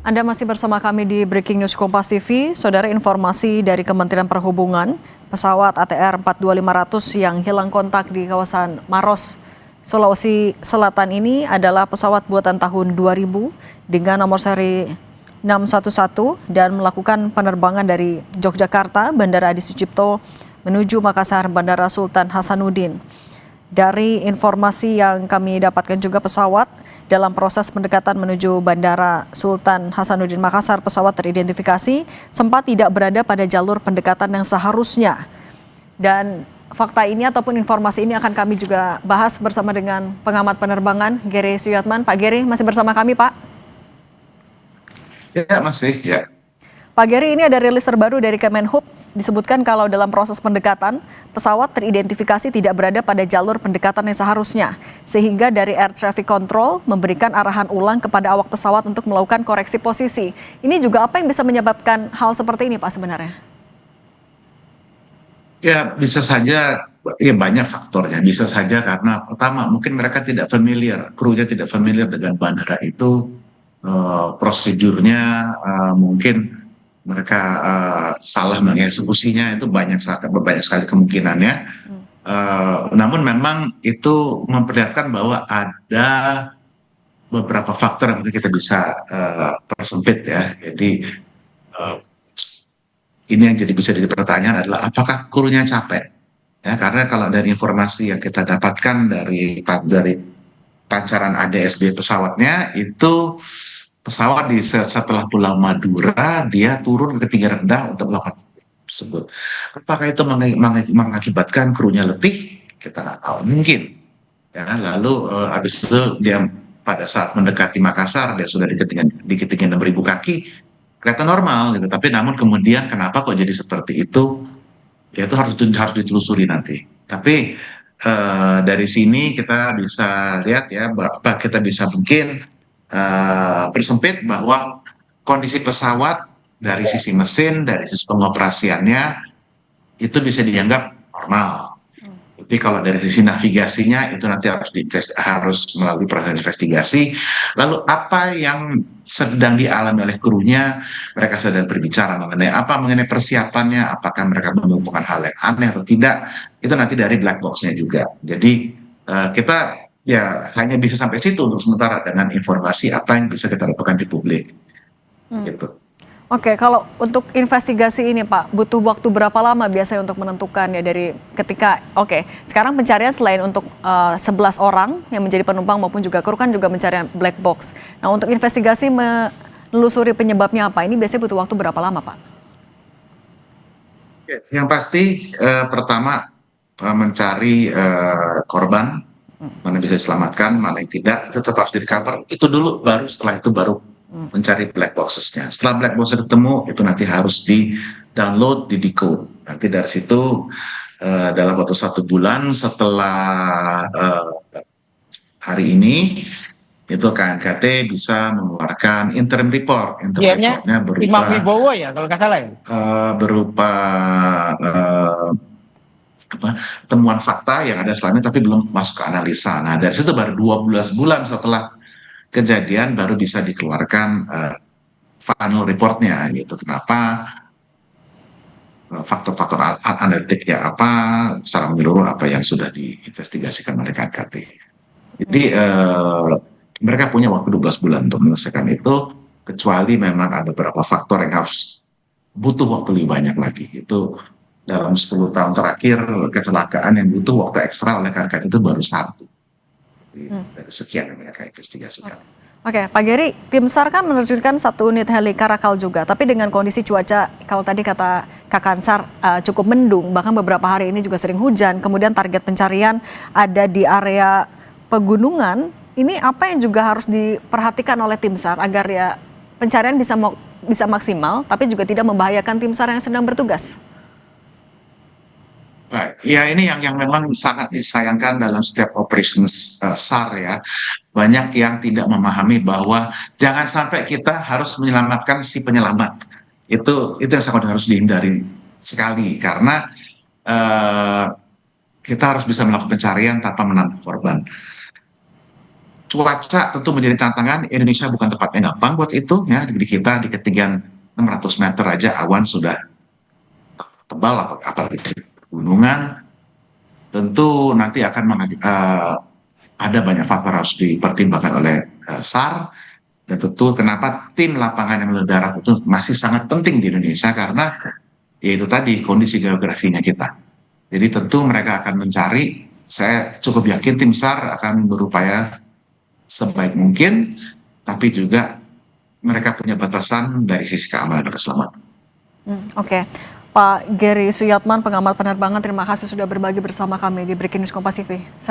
Anda masih bersama kami di Breaking News Kompas TV. Saudara, informasi dari Kementerian Perhubungan, pesawat ATR 42500 yang hilang kontak di kawasan Maros, Sulawesi Selatan ini adalah pesawat buatan tahun 2000 dengan nomor seri 611 dan melakukan penerbangan dari Yogyakarta, Bandara Adi Sucipto, menuju Makassar, Bandara Sultan Hasanuddin. Dari informasi yang kami dapatkan juga, pesawat dalam proses pendekatan menuju Bandara Sultan Hasanuddin Makassar, pesawat teridentifikasi sempat tidak berada pada jalur pendekatan yang seharusnya. Dan fakta ini ataupun informasi ini akan kami juga bahas bersama dengan pengamat penerbangan Gery Suyatman. Pak Gery, masih bersama kami, Pak? Ya, masih, ya. Pak Gery, ini ada rilis terbaru dari Kemenhub. Disebutkan kalau dalam proses pendekatan, pesawat teridentifikasi tidak berada pada jalur pendekatan yang seharusnya. Sehingga dari Air Traffic Control memberikan arahan ulang kepada awak pesawat untuk melakukan koreksi posisi. Ini juga apa yang bisa menyebabkan hal seperti ini, Pak, sebenarnya? Ya, bisa saja, ya banyak faktornya. Bisa saja karena pertama, mungkin mereka tidak familiar, krunya tidak familiar dengan bandara itu, prosedurnya mungkin mereka salah mengeksekusinya, itu banyak sekali kemungkinannya. Namun memang itu memperlihatkan bahwa ada beberapa faktor yang kita bisa persempit ya. Jadi ini yang bisa jadi pertanyaan adalah apakah krunya capek? Ya, karena kalau dari informasi yang kita dapatkan dari pancaran ADS-B pesawatnya itu, pesawat setelah Pulau Madura dia turun ke ketinggian rendah untuk melakukan tersebut. Apakah itu mengakibatkan krunya letih? Kita nggak tahu, mungkin. Ya, lalu habis itu dia pada saat mendekati Makassar dia sudah di ketinggian 6.000 kaki, kelihatan normal gitu. Tapi namun kemudian kenapa kok jadi seperti itu? Ya itu harus ditelusuri nanti. Tapi dari sini kita bisa lihat ya, bahwa kita bisa mungkin persempit bahwa kondisi pesawat dari sisi mesin, dari sisi pengoperasiannya itu bisa dianggap normal. Tapi kalau dari sisi navigasinya itu nanti harus melalui proses investigasi. Lalu apa yang sedang dialami oleh krunya, mereka sedang berbicara mengenai persiapannya, apakah mereka menemukan hal yang aneh atau tidak, itu nanti dari black box-nya juga. Jadi kita ya hanya bisa sampai situ untuk sementara dengan informasi apa yang bisa kita lakukan di publik. Gitu. Oke, kalau untuk investigasi ini, Pak, butuh waktu berapa lama biasanya untuk menentukan ya dari ketika, sekarang pencarian selain untuk 11 orang yang menjadi penumpang maupun juga kru kan juga mencari black box. Nah, untuk investigasi menelusuri penyebabnya apa, ini biasanya butuh waktu berapa lama, Pak? Yang pasti pertama mencari korban, mana bisa diselamatkan, mana yang tidak, tetap harus di-recover. Itu dulu, setelah itu baru mencari black boxes-nya. Setelah black box ketemu, itu nanti harus di-download, di-decode. Nanti dari situ dalam waktu 1 bulan setelah hari ini, itu KNKT bisa mengeluarkan interim report. Interim reportnya berupa Imam Wibowo ya, kalau nggak salah ya? Berupa temuan fakta yang ada selama ini tapi belum masuk ke analisa. Nah, dari situ baru 12 bulan setelah kejadian baru bisa dikeluarkan final reportnya gitu. Kenapa, faktor-faktor analitiknya apa, secara menyeluruh apa yang sudah diinvestigasikan oleh KNKT. Jadi mereka punya waktu 12 bulan untuk menyelesaikan itu, kecuali memang ada beberapa faktor yang harus butuh waktu lebih banyak lagi. Itu dalam 10 tahun terakhir kecelakaan yang butuh waktu ekstra oleh KNKT itu baru 1 dari sekian yang mereka investigasikan. Oke, Pak Gery, tim SAR kan menerjunkan 1 unit heli Karakal juga, tapi dengan kondisi cuaca, kalau tadi kata Kak Kansar, cukup mendung, bahkan beberapa hari ini juga sering hujan, kemudian target pencarian ada di area pegunungan. Ini apa yang juga harus diperhatikan oleh tim SAR agar ya pencarian bisa maksimal, tapi juga tidak membahayakan tim SAR yang sedang bertugas? Ya, ini yang memang sangat disayangkan dalam setiap operations SAR ya. Banyak yang tidak memahami bahwa jangan sampai kita harus menyelamatkan si penyelamat. Itu yang sangat harus dihindari sekali, karena kita harus bisa melakukan pencarian tanpa menambah korban. cuaca tentu menjadi tantangan. Indonesia bukan tempatnya gampang buat itu ya. Di kita di ketinggian 600 meter aja awan sudah tebal, apalagi di pegunungan. Tentu nanti akan ada banyak faktor harus dipertimbangkan oleh SAR. Dan tentu kenapa tim lapangan yang melalui darat itu masih sangat penting di Indonesia, karena yaitu tadi kondisi geografinya kita. Jadi tentu mereka akan mencari, saya cukup yakin tim SAR akan berupaya sebaik mungkin, tapi juga mereka punya batasan dari sisi keamanan dan keselamatan. Oke. Pak Gary Suyatman, pengamat penerbangan, terima kasih sudah berbagi bersama kami di Breaking News Kompas TV. Sehat.